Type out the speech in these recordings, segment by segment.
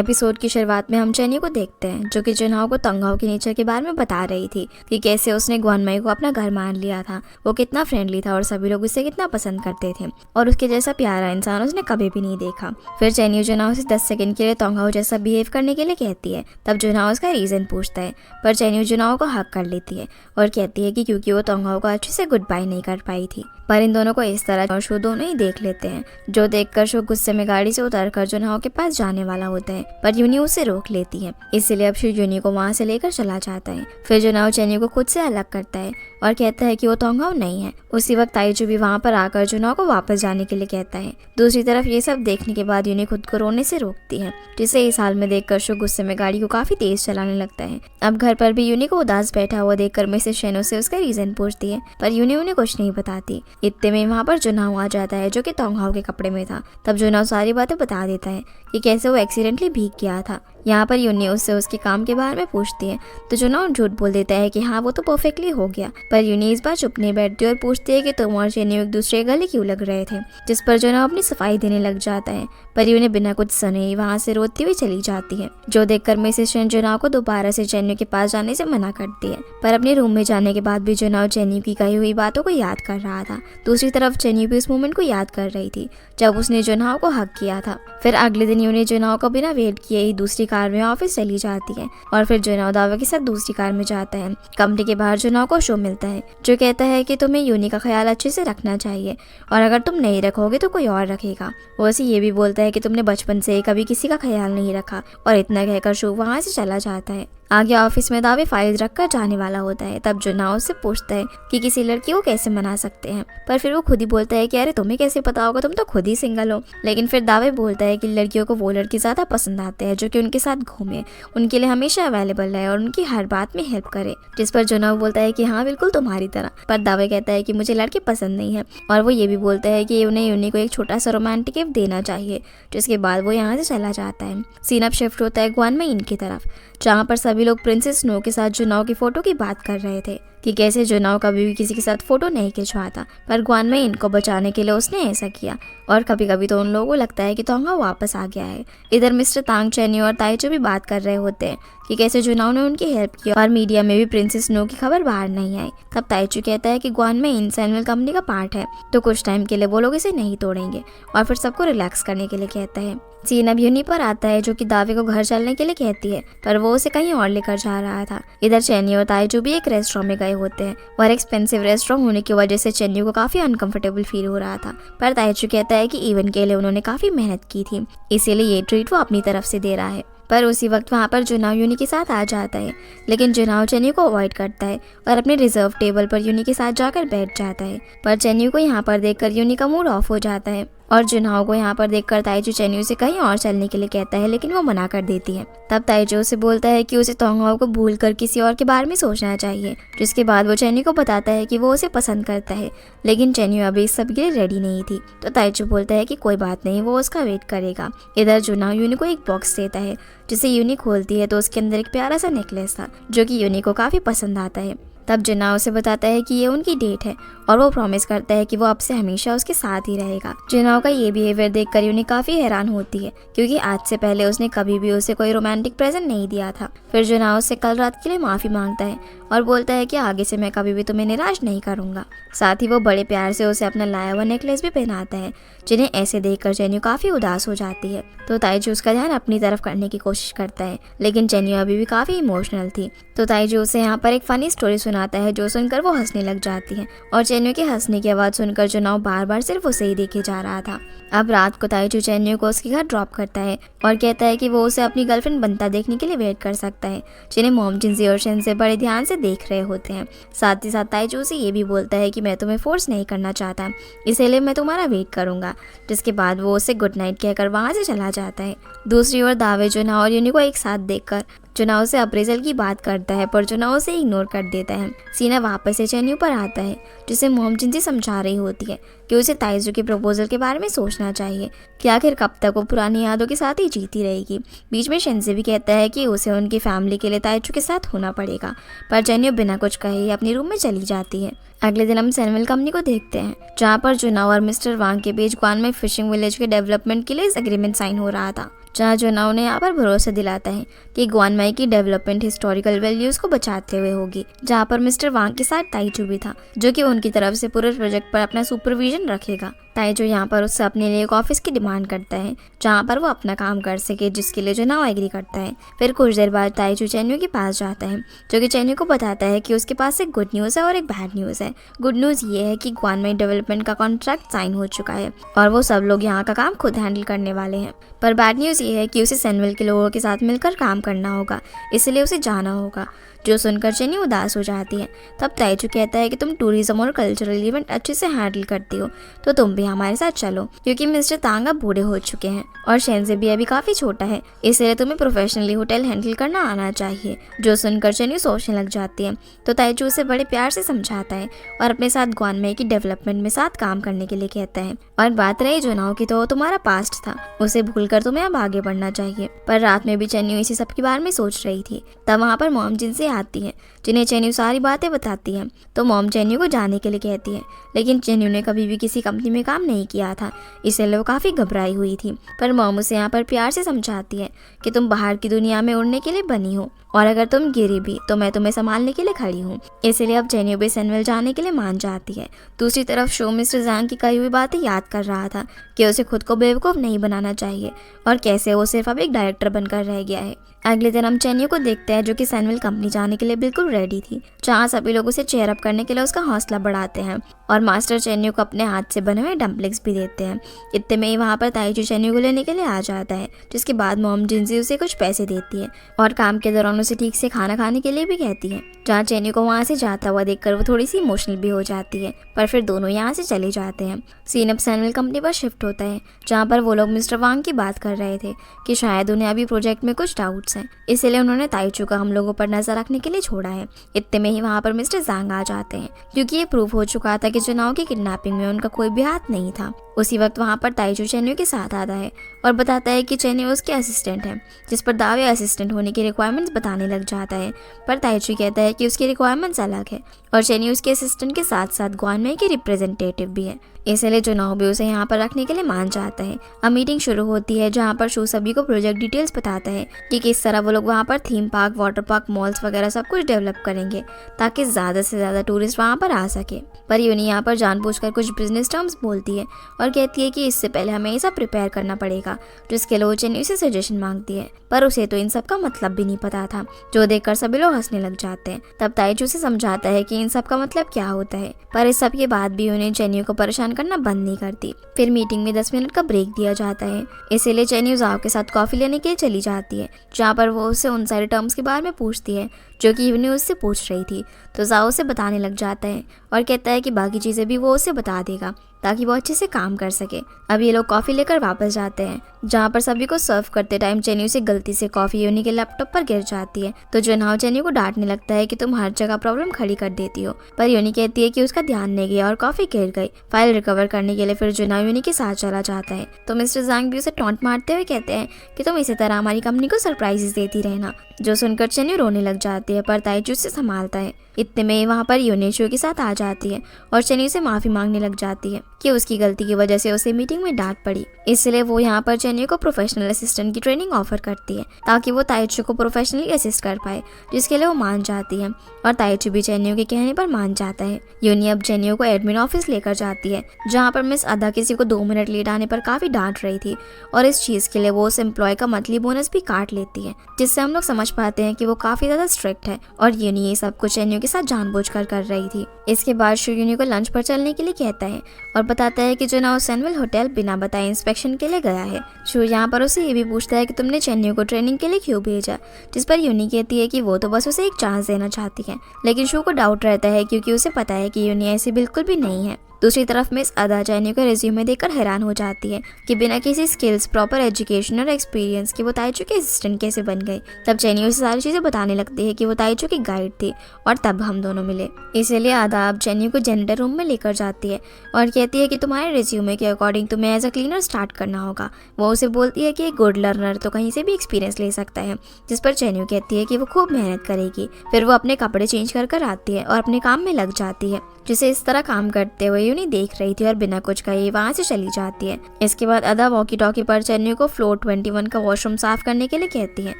Episode की शुरुआत में हम चेन्यू को देखते हैं जो कि जुनहो को तोंगहाओ के नेचर के बारे में बता रही थी कि कैसे उसने ग्वानमाई को अपना घर मान लिया था। वो कितना फ्रेंडली था और सभी लोग उसे कितना पसंद करते थे और उसके जैसा प्यारा इंसान उसने कभी भी नहीं देखा। फिर चेन्यू जुनहो से 10 सेकंड के लिए तोंगहाओ जैसा बिहेव करने के लिए कहती है। तब जुनहो उसका रीजन पूछता है, पर चेन्यू जुनहो को हक कर लेती है और कहती है कि क्योंकि वो तोंगहाओ को अच्छे से गुड बाय नहीं कर पाई थी। पर इन दोनों को इस तरह और शो दोनों ही देख लेते हैं, जो देखकर शो गुस्से में गाड़ी से उतरकर जुनहो के पास जाने वाला होता है, पर यूनी उसे रोक लेती है। इसलिए अब शो यूनी को वहां से लेकर चला जाता है। फिर जुनहो चेन्यू को खुद से अलग करता है और कहता है कि वो तोंगहाओ नहीं है। उसी वक्त ताइजू भी वहां पर आकर जुनहो को वापस जाने के लिए कहता है। दूसरी तरफ ये सब देखने के बाद यूनी खुद को रोने से रोकती है, जिसे इस हाल में देखकर शो गुस्से में गाड़ी को काफी तेज चलाने लगता है। अब घर पर भी यूनी को उदास बैठा हुआ देखकर मिसेस शेनो से उसका रीजन पूछती है, पर यूनी उन्हें कुछ नहीं बताती। इतने में वहाँ पर जुनहो आ जाता है जो कि तोंगहाओ के कपड़े में था। तब जुनहो सारी बातें बता देता है कि कैसे वो एक्सीडेंटली भीग गया था। यहाँ पर यूनी उससे उसके काम के बारे में पूछती है तो जुनहो झूठ बोल देता है कि हाँ वो तो परफेक्टली हो गया। पर यूनी इस बार चुप नहीं बैठती और पूछती है कि तुम और चेन्यू एक दूसरे के गले क्यों लग रहे थे, जिस पर जुनहो अपनी सफाई देने लग जाता है। पर यूनी बिना कुछ सुने वहाँ से रोती हुई चली जाती है, जो देखकर मिसेस शेन जुनहो को दोबारा से चेन्यू के पास जाने से मना करती है। पर अपने रूम में जाने के बाद भी जुनहो चेन्यू की कही हुई बातों को याद कर रहा था। दूसरी तरफ चेन्यू भी उस मोमेंट को याद कर रही थी जब उसने जुनहो को हक किया था। फिर अगले दिन यूनी जुनहो को बिना वेट किए ही दूसरी कार में ऑफिस चली जाती है और फिर जुनहो दावा के साथ दूसरी कार में जाता है। कंपनी के बाहर जुनहो को शो मिलता है जो कहता है कि तुम्हें यूनी का ख्याल अच्छे से रखना चाहिए और अगर तुम नहीं रखोगे तो कोई और रखेगा। वो उसे ये भी बोलता है कि तुमने बचपन से कभी किसी का ख्याल नहीं रखा और इतना कहकर शो वहाँ से चला जाता है। आगे ऑफिस में दावे फाइल रखकर जाने वाला होता है। तब जुनहो उससे पूछता है कि किसी लड़की को कैसे मना सकते हैं, पर फिर वो खुद ही बोलता है कि अरे तुम्हें कैसे पता होगा, तुम तो खुद ही सिंगल हो। लेकिन फिर दावे बोलता है कि लड़कियों को वो लड़की ज्यादा पसंद आते हैं जो कि उनके साथ घूमे, उनके लिए हमेशा अवेलेबल रहे और उनकी हर बात में हेल्प करे। जिस पर जुनहो बोलता है कि हाँ बिल्कुल तुम्हारी तरह। पर दावे कहता है कि मुझे लड़के पसंद नहीं है और वो ये भी बोलता है कि उन्हें यूनी को एक छोटा सा रोमांटिक गिफ्ट देना चाहिए। जिसके बाद वो यहाँ से चला जाता है। सीन अब शिफ्ट होता है ग्वानमाई की तरफ, जहाँ पर सभी लोग प्रिंसेस स्नो के साथ जुनहो की फोटो की बात कर रहे थे कि कैसे जुनहो कभी भी किसी के साथ फोटो नहीं खिंचवाता, पर ग्वानमाई इनको बचाने के लिए उसने ऐसा किया। और कभी कभी तो उन लोगों को लगता है कि तोंगहाओ वापस आ गया है। इधर मिस्टर तांग, चेन्यू और ताइजू भी बात कर रहे होते हैं कि कैसे जुनहो ने उनकी हेल्प की और मीडिया में भी प्रिंसेस स्नो की खबर बाहर नहीं आई। तब ताइजू कहता है कि ग्वानमाई इंसैनुअल कंपनी का पार्ट है तो कुछ टाइम के लिए वो लोग इसे नहीं तोड़ेंगे और फिर सबको रिलैक्स करने के लिए कहता है। सीन अब यूनी पर आता है जो कि दावे को घर चलने के लिए कहती है, पर वो उसे कहीं और लेकर जा रहा था। इधर चेन्यू और ताइजू भी एक रेस्टोरेंट में गए होते हैं और एक्सपेंसिव रेस्टोरेंट होने की वजह से चेन्यू को काफी अनकंफर्टेबल फील हो रहा था। पर ताइजू कहता है कि इवेंट के लिए उन्होंने काफी मेहनत की थी, इसीलिए ये ट्रीट वो अपनी तरफ से दे रहा है। पर उसी वक्त वहाँ पर जुनहो यूनी के साथ आ जाता है, लेकिन जुनहो चेन्यू को अवॉइड करता है और अपने रिजर्व टेबल पर यूनी के साथ जाकर बैठ जाता है। पर चेन्यू को यहाँ पर देखकर यूनी का मूड ऑफ हो जाता है और जुनहो को यहाँ पर देखकर ताइजू चेन्यू से कहीं और चलने के लिए कहता है, लेकिन वो मना कर देती है। तब ताइजू उसे बोलता है कि उसे तोंगहाओ को भूलकर किसी और के बारे में सोचना चाहिए, जिसके बाद वो चेन्यू को बताता है कि वो उसे पसंद करता है। लेकिन चेन्यू अभी इस सब के लिए रेडी नहीं थी, तो ताइजू बोलता है कि कोई बात नहीं, वो उसका वेट करेगा। इधर जुनहो यूनी को एक बॉक्स देता है, जिसे यूनी खोलती है तो उसके अंदर एक प्यारा सा नेकलेस था जो कि यूनी को काफी पसंद आता है। तब जुनहो उसे बताता है कि ये उनकी डेट है और वो प्रॉमिस करता है कि वो अब से हमेशा उसके साथ ही रहेगा। जुनहो का ये बिहेवियर देखकर यूनी काफी हैरान होती है, क्योंकि आज से पहले उसने कभी भी उसे कोई रोमांटिक प्रेजेंट नहीं दिया था। फिर जुनहो उससे कल रात के लिए माफी मांगता है और बोलता है कि आगे से मैं कभी भी तुम्हें निराश नहीं करूंगा। साथ ही वो बड़े प्यार से उसे अपना लाया हुआ नेकलेस भी पहनाता है, जिन्हें ऐसे देखकर चेन्यू काफी उदास हो जाती है। तो ताइजू उसका ध्यान अपनी तरफ करने की कोशिश करता है, लेकिन चेन्यू अभी भी काफी इमोशनल थी। तो ताइजू उसे यहाँ पर एक फनी स्टोरी सुनाता है, जो सुनकर वो हंसने लग जाती है और चेन्यू के हंसने की आवाज सुनकर जुनहो बार बार सिर्फ उसे ही देखे जा रहा था। अब रात को ताइजू चेन्यू को उसके घर ड्रॉप करता है और कहता है कि वो उसे अपनी गर्लफ्रेंड बनता देखने के लिए वेट कर सकता है, जिन्हें मॉम जिनसी और शेंसे बड़े ध्यान से देख रहे होते हैं। साथ ही साथ ताइजू उसे ये भी बोलता है कि मैं तुम्हें फोर्स नहीं करना चाहता, इसीलिए मैं तुम्हारा वेट करूंगा। जिसके बाद वो उसे गुड नाइट कहकर वहां से चला जाता है। दूसरी ओर दावे जुनहो और यूनी को एक साथ देखकर जुनहो से अप्रेजल की बात करता है, पर जुनहो उसे इग्नोर कर देता है। सीना वापस से चेन्यू पर आता है, जिसे मॉम जिनसी समझा रही होती है कि उसे ताइजू के प्रपोजल के बारे में सोचना चाहिए कि आखिर कब तक वो पुरानी यादों के साथ ही जीती रहेगी। बीच में शेंसे भी कहता है कि उसे उनकी फैमिली के लिए ताइजू के साथ होना पड़ेगा, पर चेन्यू बिना कुछ कहे अपने रूम में चली जाती है। अगले दिन हम सैमुअल कंपनी को देखते हैं, जहाँ पर जुनहो और मिस्टर वांग के बीच ग्वानमाई फिशिंग विलेज के डेवलपमेंट के लिए एग्रीमेंट साइन हो रहा था। जहाँ जुना उन्हें यहाँ पर भरोसा दिलाता है कि ग्वानमाई की डेवलपमेंट हिस्टोरिकल वैल्यूज को बचाते हुए होगी। जहाँ पर मिस्टर वांग के साथ ताइचू भी था, जो कि उनकी तरफ से पूरे प्रोजेक्ट पर अपना सुपरविजन रखेगा। ताइचू यहाँ पर उससे अपने लिए एक ऑफिस की डिमांड करता है जहाँ पर वो अपना काम कर सके, जिसके लिए जुनाओ एग्री करता है। फिर कुछ देर बाद ताइचू चेन्यू के पास जाता है, जो कि चेन्यू को बताता है कि उसके पास एक गुड न्यूज़ है और एक बैड न्यूज़ है। गुड न्यूज़ ये है कि ग्वानमाई डेवलपमेंट का कॉन्ट्रैक्ट साइन हो चुका है और वो सब लोग यहाँ का काम खुद हैंडल करने वाले हैं। पर बैड न्यूज़ ये है कि उसे सैनविल के लोगों के साथ मिलकर काम करना होगा, इसलिए उसे जाना होगा। जो सुनकर चेन्यू उदास हो जाती है। तब ताइचू कहता है कि तुम टूरिज्म और कल्चरल इवेंट अच्छे से हैंडल करती हो, तो तुम भी हमारे साथ चलो, क्योंकि मिस्टर तांग अब बूढ़े हो चुके हैं और शेनज़े भी अभी काफी छोटा है, इसलिए तुम्हें प्रोफेशनली होटल हैंडल करना आना चाहिए। जो सुनकर चेन्यू सोचने लग जाती है, तो ताइचू उसे बड़े प्यार से समझाता है और अपने साथ ग्वानमाई की डेवलपमेंट में साथ काम करने के लिए कहता है। और बात रही जुनाओ की, तो वो तुम्हारा पास्ट था, उसे भूलकर तुम्हें अब आगे बढ़ना चाहिए। पर रात में भी चेन्यू इसी सब के बारे में सोच रही थी। तब वहाँ पर मॉम जिनसे आती है, जिन्हें चेन्यू सारी बातें बताती है। तो मॉम चेन्यू को जाने के लिए कहती है, लेकिन चेन्यू ने कभी भी किसी कंपनी में काम नहीं किया था, इसलिए वो काफ़ी घबराई हुई थी। पर मॉम उसे यहाँ पर प्यार से समझाती है कि तुम बाहर की दुनिया में उड़ने के लिए बनी हो और अगर तुम गिरी भी तो मैं तुम्हें संभालने के लिए खड़ी हूँ। इसलिए अब चेन्यू भी सैनविल जाने के लिए मान जाती है। दूसरी तरफ शो मिस्टर ज़ांग की कही हुई बातें याद कर रहा था कि उसे खुद को बेवकूफ़ नहीं बनाना चाहिए और कैसे वो सिर्फ अब एक डायरेक्टर बनकर रह गया है। अगले दिन हम चेन्यू को देखते हैं, जो कि सैनविल कंपनी जाने के लिए बिल्कुल रेडी थी, जहाँ सभी लोग उसे चेयर अप करने के लिए उसका हौसला बढ़ाते हैं और मास्टर चेन्यू को अपने हाथ से बने हुए डम्पलिंग्स भी देते हैं। इतने में ही वहाँ पर ताइचू चेन्यू को लेने के लिए आ जाता है, जिसके बाद मॉम जिनसी उसे कुछ पैसे देती है और काम के दौरान उसे ठीक से खाना खाने के लिए भी कहती है। जहाँ चेन्यू को वहाँ से जाता हुआ देखकर वो थोड़ी सी इमोशनल भी हो जाती है, पर फिर दोनों यहाँ से चले जाते हैं। सीन अब सैनविल कंपनी पर शिफ्ट होता है, जहाँ पर वो लोग मिस्टर वांग की बात कर रहे थे कि शायद उन्हें अभी प्रोजेक्ट में कुछ डाउट्स हैं, इसलिए उन्होंने ताइचू का हम लोगों पर नजर रखने के लिए छोड़ा है। इतने में ही वहाँ पर मिस्टर ज़ांग आ जाते हैं, क्योंकि ये प्रूव हो चुका था कि जुनाओ की किडनैपिंग में उनका कोई भी हाथ नहीं था। उसी वक्त वहाँ पर ताइचू चेन्यू के साथ आता है और बताता है कि चेन्यू उसके असिस्टेंट है, जिस पर दावे असिस्टेंट होने की रिक्वायरमेंट्स बताने लग जाता है। पर ताइचू कहता है कि उसकी रिक्वायरमेंट्स अलग है और चेन्यू उसके असिस्टेंट के साथ साथ ग्वानमाई की रिप्रेजेंटेटिव भी है, इसलिए जुनाओ भी उसे यहाँ पर रखने के लिए मान जाता है। अब मीटिंग शुरू होती है, जहाँ पर शू सभी को प्रोजेक्ट डिटेल्स बताता है कि किस तरह वो लोग वहाँ पर theme park, water park, malls वगैरह सब कुछ डेवलप करेंगे ताकि ज़्यादा से ज़्यादा टूरिस्ट वहाँ पर आ सके। पर यूनी यहाँ पर जानबूझकर कुछ बिजनेस टर्म्स बोलती है और कहती है कि इससे पहले हमें ये सब प्रिपेयर करना पड़ेगा, जिसके लिए वो चेन्यू से सजेशन मांगती है। पर उसे तो इन सब का मतलब भी नहीं पता था, जो देखकर सभी लोग हंसने लग जाते हैं। तब ताइचू से समझाता है कि इन सब का मतलब क्या होता है, पर इस सब के बाद भी उन्हें चेन्यू को परेशान करना बंद नहीं करती। फिर मीटिंग में 10 मिनट का ब्रेक दिया जाता है, इसीलिए चेन्यू जाओ के साथ कॉफी लेने के लिए चली जाती है, जहाँ पर वो उससे उन सारे टर्म्स के बारे में पूछती है जो कि यूनी उससे पूछ रही थी। तो जाओ उसे बताने लग जाता है और कहता है कि बाकी चीज़ें भी वो उसे बता देगा ताकि वो अच्छे से काम कर सके। अब ये लोग कॉफ़ी लेकर वापस जाते हैं, जहाँ पर सभी को सर्व करते टाइम चेन्यू से गलती से कॉफ़ी यूनी के लैपटॉप पर गिर जाती है। तो जुनाओ चेन्यू को डांटने लगता है कि तुम हर जगह प्रॉब्लम खड़ी कर देती हो, पर यूनी कहती है कि उसका ध्यान नहीं गया और कॉफ़ी गिर गई। फाइल रिकवर करने के लिए फिर जुनाओ यूनी के साथ चला जाता है। तो मिस्टर ज़ांग भी उसे टॉन्ट मारते हुए कहते हैं कि तुम इसी तरह हमारी कंपनी को सरप्राइजेस देती रहना। जो सुनकर चेन्यू रोने लग जाती है, पर ताइचू से संभालता है। इतने में वहाँ पर यूनी शो के साथ आ जाती है और चेन्यू से माफ़ी मांगने लग जाती है कि उसकी गलती की वजह से उसे मीटिंग में डांट पड़ी। इसलिए वो यहाँ पर चेन्यू को प्रोफेशनल असिस्टेंट की ट्रेनिंग ऑफर करती है ताकि वो ताइचू को प्रोफेशनली असिस्ट कर पाए, जिसके लिए वो मान जाती है और ताइचू भी चेन्यू के कहने पर मान जाता है। यूनी अब चेन्यू को एडमिन ऑफिस लेकर जाती है, जहाँ पर मिस अदा किसी को 2 मिनट लेट आने पर काफ़ी डांट रही थी और इस चीज़ के लिए वो उस एम्प्लॉय का मंथली बोनस भी काट लेती है, जिससे हम लोग समझ पाते हैं कि वो काफ़ी ज़्यादा स्ट्रिक्ट है और यूनी ये सब कुछ चेन्यू के साथ जानबूझकर कर रही थी। इसके बाद शू यूनी को लंच पर चलने के लिए कहता है और बताता है कि जुनाओ सैनविल होटल बिना बताए इंस्पेक्शन के लिए गया है। शू यहाँ पर उसे ये भी पूछता है कि तुमने चेन्यू को ट्रेनिंग के लिए क्यों भेजा, जिस पर यूनी कहती है कि वो तो बस उसे एक चांस देना चाहती है। लेकिन शू को डाउट रहता है क्योंकि उसे पता है कि यूनी ऐसी बिल्कुल भी नहीं है। दूसरी तरफ मिस अदा चेन्यू का रिज्यूमे देखकर हैरान हो जाती है कि बिना किसी स्किल्स, प्रॉपर एजुकेशन और एक्सपीरियंस की वो ताइचू के असिस्टेंट कैसे बन गई। तब चेन्यू से सारी चीज़ें बताने लगती है कि वो ताइचू की गाइड थी और तब हम दोनों मिले। इसीलिए अदा अब चेन्यू को जेनिटर रूम में लेकर जाती है और कहती है कि तुम्हारे रिज्यूमे के अकॉर्डिंग तुम्हें एज अ क्लीनर स्टार्ट करना होगा। वो उसे बोलती है कि एक गुड लर्नर तो कहीं से भी एक्सपीरियंस ले सकता है, जिस पर चेन्यू कहती है कि वो खूब मेहनत करेगी। फिर वो अपने कपड़े चेंज कर आती है और अपने काम में लग जाती है, जिसे इस तरह काम करते हुए यूनी देख रही थी और बिना कुछ कहे वहाँ से चली जाती है। इसके बाद अदा वॉकी टॉकी पर चेन्नई को फ्लोर 21 का वॉशरूम साफ करने के लिए कहती है,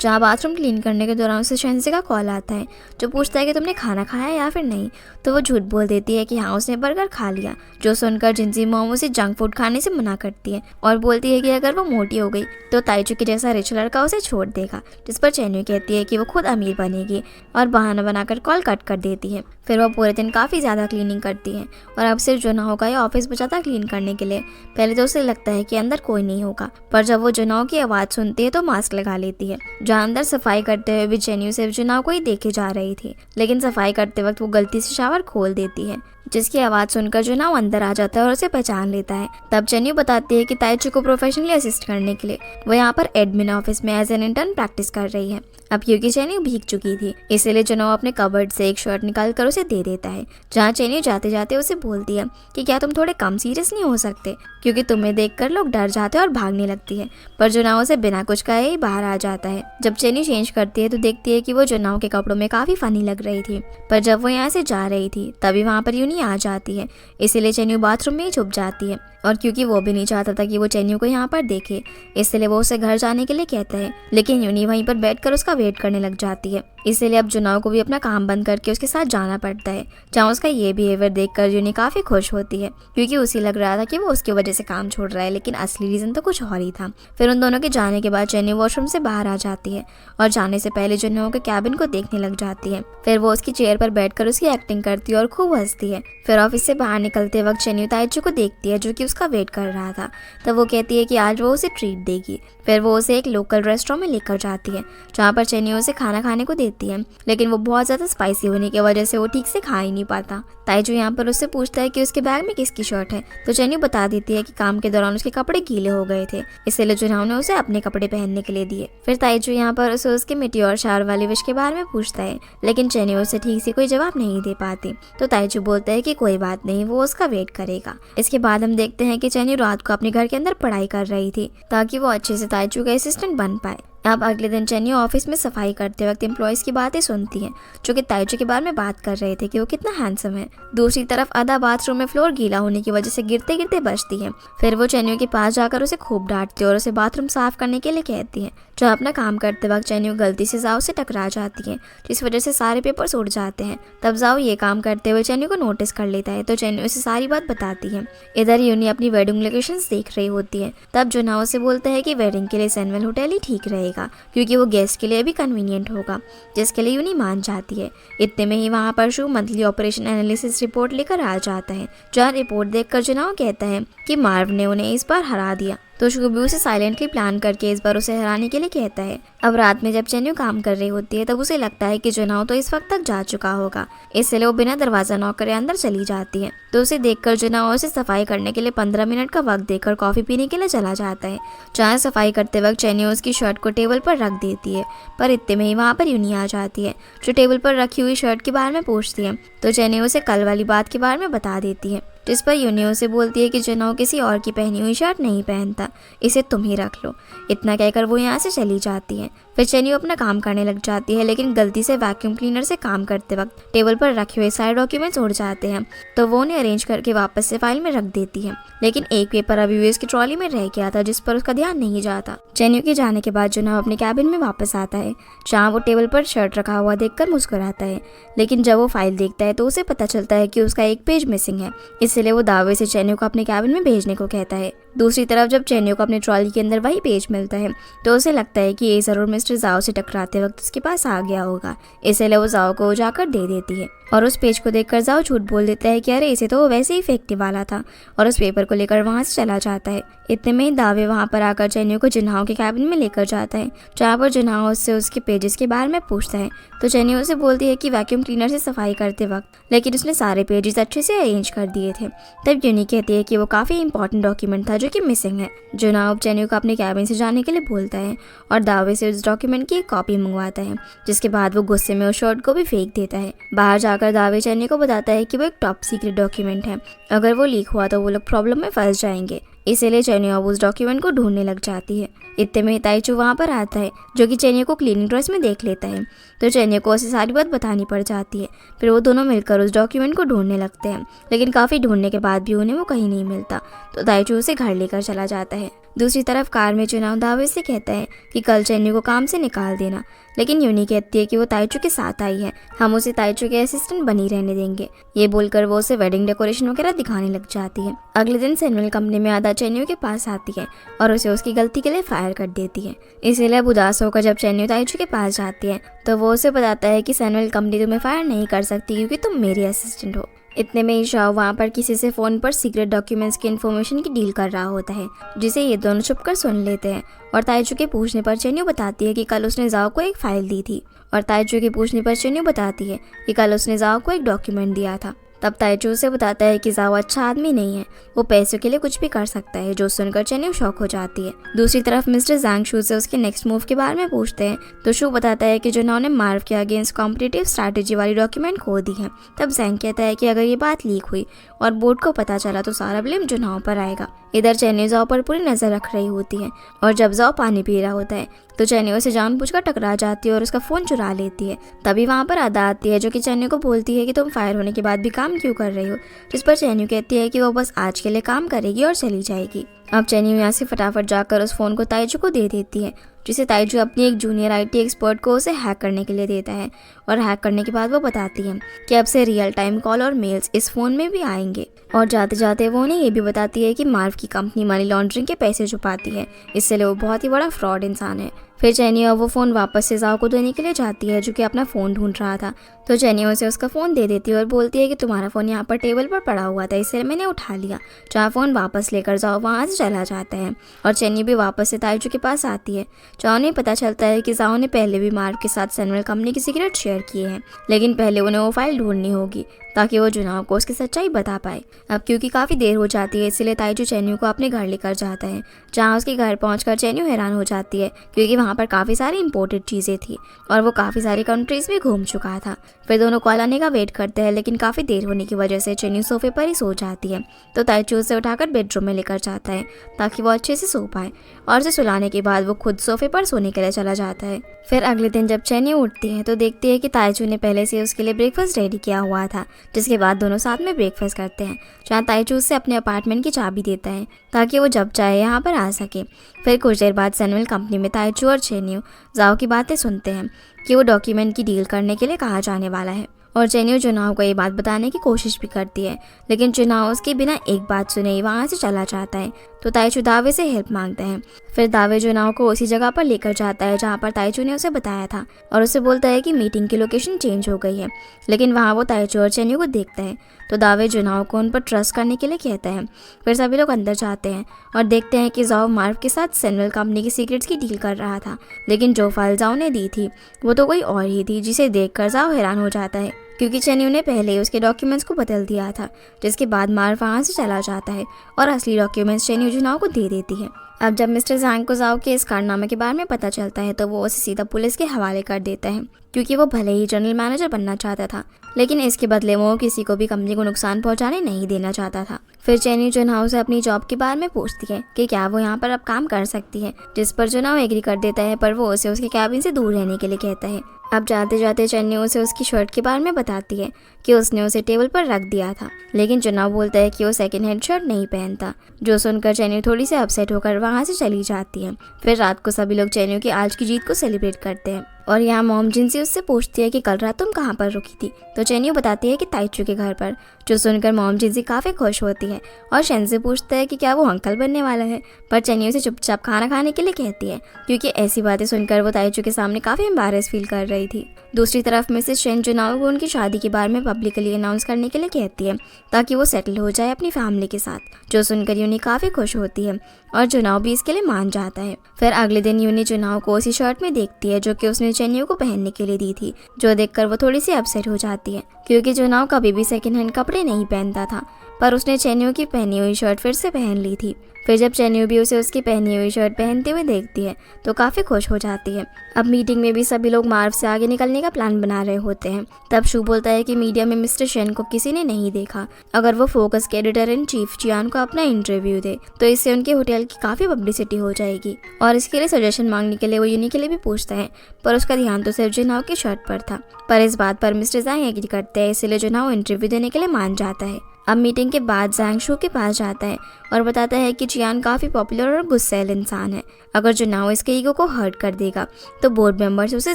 जहाँ बाथरूम क्लीन करने के दौरान उसे शहंसी का कॉल आता है जो पूछता है कि तुमने खाना खाया या फिर नहीं। तो वो झूठ बोल देती है कि हाँ उसने बर्गर खा लिया, जो सुनकर जिनसी मोम उसे जंक फूड खाने से मना करती है और बोलती है कि अगर वो मोटी हो गई तो ताइचू के जैसा रिच लड़का उसे छोड़ देगा। जिस पर चेन्नई कहती है कि वो खुद अमीर बनेगी और बहाना बनाकर कॉल कट कर देती है। फिर वो पूरे दिन काफ़ी ज़्यादा क्लीनिंग करती है और अब सिर्फ जुनहो का ये ऑफिस बचा था क्लीन करने के लिए। पहले तो उसे लगता है कि अंदर कोई नहीं होगा, पर जब वो जुनहो की आवाज़ सुनती है तो मास्क लगा लेती है। जहाँ अंदर सफाई करते हुए भी चेन्नई सिर्फ जुनहो को ही देखे जा रही थी, लेकिन सफाई करते वक्त वो गलती से शावर खोल देती है, जिसकी आवाज़ सुनकर जुनहो अंदर आ जाता है और उसे पहचान लेता है। तब चेन्नई बताती है कि ताइचू को प्रोफेशनली असिस्ट करने के लिए वो यहाँ पर एडमिन ऑफिस में एज एन इंटर्न प्रैक्टिस कर रही है। अब क्योंकि चेन्नई भीग चुकी थी इसलिए जुनहो अपने कबर्ड से एक शर्ट निकाल कर उसे दे देता है, जहाँ चेन्नई जाते जाते उसे बोलती है कि क्या तुम थोड़े कम सीरियस नहीं हो सकते, क्योंकि तुम्हें देखकर लोग डर जाते हैं और भागने लगती है। पर जुनहो उसे बिना कुछ कहे ही बाहर आ जाता है। जब चेन्नई चेंज करती है तो देखती है कि वो जुनहो के कपड़ों में काफ़ी फनी लग रही थी, पर जब वो यहाँ से जा रही थी तभी वहाँ पर यूनी आ जाती है। इसीलिए चेन्नई बाथरूम में ही छुप जाती है और क्योंकि वो भी नहीं चाहता था कि वो चेन्नई को यहाँ पर देखे, इसलिए वो उसे घर जाने के लिए कहता है, लेकिन यूनी वहीं पर बैठकर उसका वेट करने लग जाती है। इसीलिए अब जुनहो को भी अपना काम बंद करके उसके साथ जाना पड़ता है, जहाँ उसका ये बिहेवियर देखकर यूनी काफ़ी खुश होती है, क्योंकि उसे लग रहा था कि वो उसकी वजह से काम छोड़ रहा है, लेकिन असली रीज़न तो कुछ और ही था। फिर उन दोनों के जाने के बाद चेन्नई वॉशरूम से बाहर आ जाती है और जाने से पहले जुनहो के कैबिन को देखने लग जाती है। फिर वो उसकी चेयर पर बैठकर उसकी एक्टिंग करती है और खूब हंसती है। फिर ऑफिस से बाहर निकलते वक्त चेन्नई ताइचू को देखती है जो कि उसका वेट कर रहा था। तब वो कहती है कि आज वो उसे ट्रीट देगी। फिर वो उसे एक लोकल रेस्टोरेंट में लेकर जाती है, जहाँ पर चेन्नई उसे खाना खाने को देती है, लेकिन वो बहुत ज़्यादा स्पाइसी होने की वजह से वो ठीक से खा ही नहीं पाता। ताइचू यहाँ पर उससे पूछता है कि उसके बैग में किसकी शर्ट है, तो चेन्नई बता देती है कि काम के दौरान उसके कपड़े गीले हो गए थे, इसलिए जुनहो ने उसे अपने कपड़े पहनने के लिए दिए। फिर ताइचू यहाँ पर उसे उसके मिट्योर शावर वाली विश के बारे में पूछता है, लेकिन चेन्नई उसे ठीक से कोई जवाब नहीं दे पाती। तो ताइचू बोलता है कि कोई बात नहीं, वो उसका वेट करेगा। इसके बाद हम देखते हैं कि चेन्नई रात को अपने घर के अंदर पढ़ाई कर रही थी ताकि वो अच्छे से ताइचू का असिस्टेंट बन पाए। अब अगले दिन चेन्नई ऑफिस में सफाई करते वक्त एम्प्लॉयज़ की बातें सुनती है, जो कि ताइचू के बारे में बात कर रहे थे कि वो कितना हैंडसम है। दूसरी तरफ अदा बाथरूम में फ्लोर गीला होने की वजह से गिरते गिरते बचती है। फिर वो चेन्नई के पास जाकर उसे खूब डांटती है और उसे बाथरूम साफ करने के लिए कहती है। जहाँ अपना काम करते वक्त चेन्नई गलती से जाओ से टकरा जाती है, जिस वजह से सारे पेपर्स उड़ जाते हैं। तब जाओ ये काम करते हुए चेन्नई को नोटिस कर लेता है, तो चेन्नई उसे सारी बात बताती है। इधर यूनी अपनी वेडिंग लोकेशंस देख रही होती है। तब जुनहो से बोलता है कि वेडिंग के लिए सैनवेल होटल ही ठीक रहेगा, क्योंकि वो गेस्ट के लिए भी कन्वीनियंट होगा, जिसके लिए यूनी मान जाती है। इतने में ही वहाँ पर शू मंथली ऑपरेशन एनालिसिस रिपोर्ट लेकर आ जाता है, जहाँ रिपोर्ट देखकर जुनहो कहता है कि मार्व ने उन्हें इस बार हरा दिया। तो शू भी उसे साइलेंटली प्लान करके इस बार उसे हराने के लिए कहता है। अब रात में जब चेन्नई काम कर रही होती है तब उसे लगता है कि जुनहो तो इस वक्त तक जा चुका होगा, इसलिए वो बिना दरवाजा नॉक करे अंदर चली जाती है। तो उसे देखकर जुनहो उसे सफाई करने के लिए 15 मिनट का वक्त देकर कॉफी पीने के लिए चला जाता है। जहाँ सफाई करते वक्त चेन्नई उसकी शर्ट को टेबल पर रख देती है, पर इतने में ही वहाँ पर यूनी आ जाती है, जो टेबल पर रखी हुई शर्ट के बारे में पूछती है। तो चेन्नई उसे कल वाली बात के बारे में बता देती है, जिस पर यूनी उसे बोलती है कि जुनहो किसी और की पहनी हुई शर्ट नहीं पहनता, इसे तुम ही रख लो। इतना कहकर वो यहाँ से चली जाती है। फिर चेन्नई अपना काम करने लग जाती है, लेकिन गलती से वैक्यूम क्लीनर से काम करते वक्त टेबल पर रखे हुए सारे डॉक्यूमेंट्स उड़ जाते हैं, तो वो उन्हें अरेंज करके वापस से फाइल में रख देती है। लेकिन एक पेपर अभी भी उसकी ट्रॉली में रह गया था, जिस पर उसका ध्यान नहीं जाता। चेन्नई के जाने के बाद जुनहो अपने कैबिन में वापस आता है, जहाँ वो टेबल पर शर्ट रखा हुआ देखकर मुस्कुराता है। लेकिन जब वो फाइल देखता है तो उसे पता चलता है कि उसका एक पेज मिसिंग है, इसलिए वो दावे से चेन्नई को अपने कैबिन में भेजने को कहता है। दूसरी तरफ जब चेन्नई को अपनी ट्रॉली के अंदर वही पेज मिलता है, तो उसे लगता है कि ये जरूर मिस्टर जाओ से टकराते वक्त उसके पास आ गया होगा, इसलिए वो जाओ को जाकर दे देती है। और उस पेज को देखकर जाओ झूठ बोल देता है कि अरे इसे तो वो वैसे ही फेंकने वाला था, और उस पेपर को लेकर वहाँ से चला जाता है। इतने में दावे वहाँ पर आकर चेन्नई को जुनहो के कैबिन में लेकर जाता है, जहाँ पर जुनहो उससे उसके पेजेस के बारे में पूछता है। तो चेन्नई उसे बोलती है कि वैक्यूम क्लीनर से सफाई करते वक्त लेकिन उसने सारे पेजेस अच्छे से अरेंज कर दिए थे। तब यूनी कहती है कि वो काफ़ी इंपॉर्टेंट डॉक्यूमेंट था जो कि मिसिंग है। जुनहो चेन्नई को अपने कैबिन से जाने के लिए बोलता है और दावे से उस डॉक्यूमेंट की एक कॉपी मंगवाता है, जिसके बाद वो गुस्से में उस शर्ट को भी फेंक देता है। बाहर जाकर दावे चेन्नई को बताता है कि वो एक टॉप सीक्रेट डॉक्यूमेंट है, अगर वो लीक हुआ तो वो लोग प्रॉब्लम में फंस जाएंगे, इसीलिए चेन्नई अब उस डॉक्यूमेंट को ढूंढने लग जाती है। इतने में ताइचू वहाँ पर आता है, जो कि चेन्यू को क्लीनिंग ड्रेस में देख लेता है। तो चेन्यू को उसे सारी बात बतानी पड़ जाती है। फिर वो दोनों मिलकर उस डॉक्यूमेंट को ढूंढने लगते हैं, लेकिन काफ़ी ढूंढने के बाद भी उन्हें वो कहीं नहीं मिलता। तो ताइचू उसे घर लेकर चला जाता है। दूसरी तरफ कार में चुनाव दावे से कहता है कि कल चेन्यू को काम से निकाल देना, लेकिन यूनी कहती है कि वो ताइचू के साथ आई है, हम उसे ताइचू के असिस्टेंट बनी रहने देंगे। ये बोलकर वो उसे वेडिंग डेकोरेशन वगैरह दिखाने लग जाती है। अगले दिन सैमुअल कंपनी में आधा चेन्यू के पास आती है और उसे उसकी गलती के लिए फायर कर देती है। इसीलिए उदास होकर जब चेन्यू ताइचू के पास जाती है तो वो उसे बताता है कि सैमुअल कंपनी तुम्हें फायर नहीं कर सकती क्योंकि तुम मेरी असिस्टेंट हो। इतने में ईशाओ वहाँ पर किसी से फ़ोन पर सीक्रेट डॉक्यूमेंट्स की इन्फॉर्मेशन की डील कर रहा होता है, जिसे ये दोनों छुपकर सुन लेते हैं। और ताइचू के पूछने पर चेन्यू बताती है कि कल उसने जाओ को एक फाइल दी थी, और ताइचू के पूछने पर चेन्यू बताती है कि कल उसने जाओ को एक डॉक्यूमेंट दिया था। तब ताइचू से बताता है कि जाओ अच्छा आदमी नहीं है, वो पैसों के लिए कुछ भी कर सकता है, जो सुनकर चेन्यू शॉक हो जाती है। दूसरी तरफ मिस्टर ज़ांग शू से उसके नेक्स्ट मूव के बारे में पूछते हैं तो शू बताता है कि जुनहाओ ने मार्व के अगेंस्ट कॉम्पिटिटिव स्ट्रैटेजी वाली डॉक्यूमेंट खो दी है। तब ज़ांग कहता है कि अगर ये बात लीक हुई और बोर्ड को पता चला तो सारा ब्लेम जुनहाओ पर आएगा। इधर चेन्यू जाओ पर पूरी नज़र रख रही होती है, और जब जाओ पानी पी रहा होता है तो चेन्यू उसे जानबूझकर टकरा जाती है और उसका फ़ोन चुरा लेती है। तभी वहाँ पर आदा आती है, जो कि चेन्यू को बोलती है कि तुम फायर होने के बाद भी काम क्यों कर रही हो, जिस पर चेन्यू कहती है कि वो बस आज के लिए काम करेगी और चली जाएगी। अब चेन्यू यहाँ से फटाफट जाकर उस फ़ोन को ताइचू को दे देती है, जिसे ताइचू अपनी एक जूनियर आईटी एक्सपर्ट को उसे हैक करने के लिए देता है। और हैक करने के बाद वो बताती है कि अब से रियल टाइम कॉल और मेल्स इस फ़ोन में भी आएंगे। और जाते जाते वो उन्हें ये भी बताती है कि मार्व की कंपनी मनी लॉन्ड्रिंग के पैसे छुपाती है, इसलिए वो बहुत ही बड़ा फ्रॉड इंसान है। फिर चेन्यू वो फ़ोन वापस से जाओ को देने के लिए जाती है, जो कि अपना फ़ोन ढूंढ रहा था। तो चेन्यू उसे उसका फ़ोन दे देती है और बोलती है कि तुम्हारा फ़ोन यहाँ पर टेबल पर पड़ा हुआ था, इसलिए मैंने उठा लिया। जहाँ फ़ोन वापस लेकर जाओ वहाँ से चला जाता है, और चेन्यू भी वापस से ताइचू के पास आती है। जाओ ने पता चलता है कि जाओ ने पहले भी मार्व के साथ सैमुअल कंपनी की सीक्रेट शेयर किए हैं, लेकिन पहले उन्हें वो फाइल ढूंढनी होगी ताकि वो जुनहाओ को उसकी सच्चाई बता पाए। अब क्योंकि काफ़ी देर हो जाती है, इसलिए ताइचू चेन्यू को अपने घर लेकर जाता है, जहाँ उसके घर पहुंचकर चेन्यू हैरान हो जाती है क्योंकि वहाँ पर काफ़ी सारी इंपोर्टेड चीज़ें थी और वो काफ़ी सारी कंट्रीज़ में घूम चुका था। फिर दोनों कॉल आने का वेट करते हैं, लेकिन काफ़ी देर होने की वजह से चेन्यू सोफे पर ही सो जाती है। तो ताइचू उसे उठाकर बेडरूम में लेकर जाता है ताकि वो अच्छे से सो पाए, और उसे सुलाने के बाद वो खुद सोफे पर सोने के लिए चला जाता है। फिर अगले दिन जब चेन्यू उठती है तो देखती है कि ताइचू ने पहले से उसके लिए ब्रेकफास्ट रेडी किया हुआ था, जिसके बाद दोनों साथ में ब्रेकफास्ट करते हैं, जहाँ ताइचू उससे अपने अपार्टमेंट की चाबी देता है ताकि वो जब चाहे यहाँ पर आ सके। फिर कुछ देर बाद सैमुअल कंपनी में ताइचू और चेन्यू जाओ की बातें सुनते हैं कि वो डॉक्यूमेंट की डील करने के लिए कहाँ जाने वाला है, और चेन्यू जुनहाओ को ये बात बताने की कोशिश भी करती है, लेकिन जुनहाओ उसके बिना एक बात सुने ही वहाँ से चला जाता है। तो ताइचू दावे से हेल्प मांगता है। फिर दावे जुनहाओ को उसी जगह पर लेकर जाता है जहाँ पर ताइचू ने उसे बताया था, और उसे बोलता है कि मीटिंग की लोकेशन चेंज हो गई है, लेकिन वहाँ वो ताइचू और चेन्यू को देखता है। तो दावे जुनहाओ को उन पर ट्रस्ट करने के लिए कहता है। फिर सभी लोग अंदर जाते हैं और देखते हैं कि जाओ मार्व के साथ सैमुअल कंपनी की सीक्रेट्स की डील कर रहा था, लेकिन जो फाइल जाओ ने दी थी वो तो कोई और ही थी, जिसे देखकर जाओ हैरान हो जाता है क्योंकि चेन्यू ने पहले ही उसके डॉक्यूमेंट्स को बदल दिया था। जिसके बाद मार्व वहाँ से चला जाता है और असली डॉक्यूमेंट्स चेन्यू जुनहाओ को दे देती है। अब जब मिस्टर ज़ांग को जाओ के इस कारनामे के बारे में पता चलता है तो वो उसे सीधा पुलिस के हवाले कर देता है, क्योंकि वो भले ही जनरल मैनेजर बनना चाहता था, लेकिन इसके बदले वो किसी को भी कंपनी को नुकसान पहुंचाने नहीं देना चाहता था। फिर चेन्यू जुनहाओ से अपनी जॉब के बारे में पूछती है कि क्या वो यहाँ पर अब काम कर सकती है, जिस पर जुनहाओ एग्री कर देता है, पर वो उसे उसके कैबिन से दूर रहने के लिए कहता है। अब जाते जाते चेन्यू उसे उसकी शर्ट के बारे में बताती है कि उसने उसे टेबल पर रख दिया था, लेकिन जुनहाओ बोलता है कि वो सेकंड हैंड शर्ट नहीं पहनता, जो सुनकर चेन्यू थोड़ी सी अपसेट होकर वहाँ से चली जाती है। फिर रात को सभी लोग चेन्यू की आज की जीत को सेलिब्रेट करते हैं, और यहाँ मॉम जिनसी उससे पूछती है कि कल रात तुम कहाँ पर रुकी थी, तो चेन्यू बताती है कि ताइचू के घर पर, जो सुनकर मॉम जिनसी काफ़ी खुश होती है और शेन से पूछता है कि क्या वो अंकल बनने वाला है, पर चेन्यू उसे चुपचाप खाना खाने के लिए कहती है, क्योंकि ऐसी बातें सुनकर वो ताइचू के सामने काफ़ी एम्बैरेस फील कर रही थी। दूसरी तरफ मिसेस शेन जुनहाओ को उनकी शादी के बारे में पब्लिकली अनाउंस करने के लिए कहती है ताकि वो सेटल हो जाए अपनी फैमिली के साथ, जो सुनकर यूनी काफ़ी खुश होती है और जुनहाओ भी इसके लिए मान जाता है। फिर अगले दिन यूनी जुनहाओ को उसी शर्ट में देखती है जो कि उसने चेन्यू को पहनने के लिए दी थी, जो देखकर वो थोड़ी सी अपसेट हो जाती है, क्योंकि जुनहाओ कभी भी सेकंड हैंड कपड़े नहीं पहनता था, पर उसने चेन्यू की पहनी हुई शर्ट फिर से पहन ली थी। फिर जब चेन्यू भी उसे उसकी पहनी हुई शर्ट पहनते हुए देखती है तो काफ़ी खुश हो जाती है। अब मीटिंग में भी सभी लोग मार्व से आगे निकलने करने का प्लान बना रहे होते हैं। तब शू बोलता है कि मीडिया में मिस्टर शेन को किसी ने नहीं देखा। अगर वो फोकस के एडिटर इन चीफ जियान को अपना इंटरव्यू दे तो इससे उनके होटल की काफी पब्लिसिटी हो जाएगी। और इसके लिए सजेशन मांगने के लिए वो यूनी के लिए भी पूछता है, पर उसका ध्यान तो सिर्फ जुनहाओ की शर्ट पर था। पर इस बात पर मिस्टर ज़ैंग एग्री करते हैं, इसलिए जुनहाओ इंटरव्यू देने के लिए मान जाता है। अब मीटिंग के बाद ज़ैंग शू के पास जाता है और बताता है कि जियान काफ़ी पॉपुलर और गुस्सैल इंसान है। अगर जुनहाओ इसके ईगो को हर्ट कर देगा तो बोर्ड मेंबर्स उसे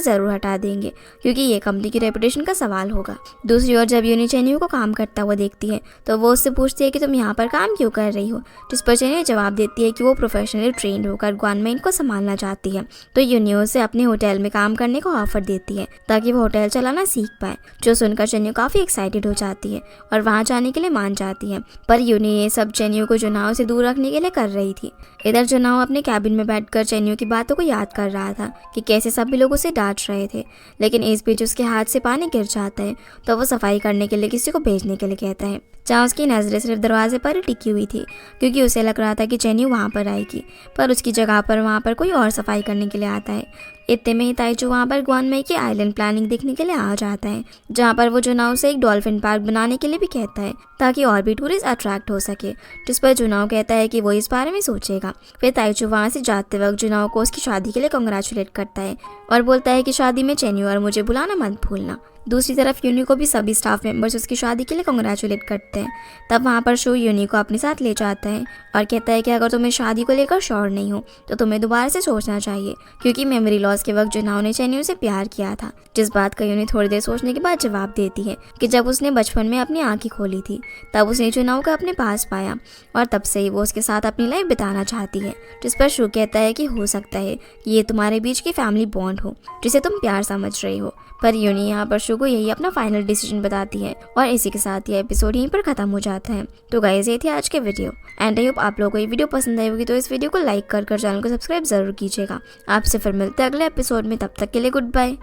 ज़रूर हटा देंगे, क्योंकि ये कंपनी की रेपुटेशन का सवाल होगा। दूसरी ओर जब यूनी चेन्यू को काम करता हुआ देखती है तो वो उससे पूछती है कि तुम यहाँ पर काम क्यों कर रही हो, जिस पर चेन्यू जवाब देती है कि वो प्रोफेशनली ट्रेंड होकर ग्वानमेन को संभालना चाहती है। तो यूनी उसे अपने होटल में काम करने को ऑफर देती है ताकि वो होटल चलाना सीख पाए, जो सुनकर चेन्यू काफ़ी एक्साइटेड हो जाती है और वहाँ जाने के लिए मान जाती है। पर यूनी ये सब चेन्यू को जुनहाओ से दूर रखने के लिए कर रही थी। इधर जुनहाओ अपने कैबिन में बैठकर चेन्यू की बातों को याद कर रहा था कि कैसे सभी लोग उसे डांट रहे थे, लेकिन इस बीच उसके हाथ से पानी गिर जाता है तो वो सफाई करने के लिए किसी को भेजने के लिए कहता है, जहाँ उसकी नज़रें सिर्फ दरवाजे पर ही टिकी हुई थी, क्योंकि उसे लग रहा था कि चेन्यू वहाँ पर आएगी, पर उसकी जगह पर वहाँ पर कोई और सफाई करने के लिए आता है। इतने में ही ताइचू वहाँ पर ग्वानमेई की आइलैंड प्लानिंग देखने के लिए आ जाता है, जहाँ पर वो जुनहाओ से एक डॉल्फिन पार्क बनाने के लिए भी कहता है ताकि और भी टूरिस्ट अट्रैक्ट हो सके, जिस पर जुनहाओ कहता है कि वो इस बारे में सोचेगा। फिर ताइचू वहाँ से जाते वक्त जुनहाओ को उसकी शादी के लिए कंग्रेचुलेट करता है और बोलता है कि शादी में चेन्यू और मुझे बुलाना मत भूलना। दूसरी तरफ यूनी को भी सभी स्टाफ मेंबर्स उसकी शादी के लिए कंग्रेचुलेट करते हैं। तब वहाँ पर शो यूनी को अपने साथ ले जाता है और कहता है कि अगर तुम्हें शादी को लेकर श्योर नहीं हो तो तुम्हें दोबारा से सोचना चाहिए, क्योंकि मेमोरी लॉस के वक्त जुनहाओ ने चेन्यू से प्यार किया था। जिस बात का यूनी थोड़ी देर सोचने के बाद जवाब देती है कि जब उसने बचपन में अपनी आंखें खोली थी तब उसने जुनहाओ को अपने पास पाया और तब से ही वो उसके साथ अपनी लाइफ बिताना चाहती है। जिस पर शो कहता है कि हो सकता है कि ये तुम्हारे बीच की फैमिली बॉन्ड हो जिसे तुम प्यार समझ रही हो। पर यूनी यहाँ पर शो को यही अपना फाइनल डिसीजन बताती है और इसी के साथ ये एपिसोड यहीं पर खत्म हो जाता है। तो गाइस, ये थी आज के वीडियो एंड आई होप आप लोगों को ये वीडियो पसंद आई होगी, तो इस वीडियो को लाइक कर चैनल को सब्सक्राइब जरूर कीजिएगा। आपसे फिर मिलते हैं अगले एपिसोड में, तब तक के लिए गुड बाय।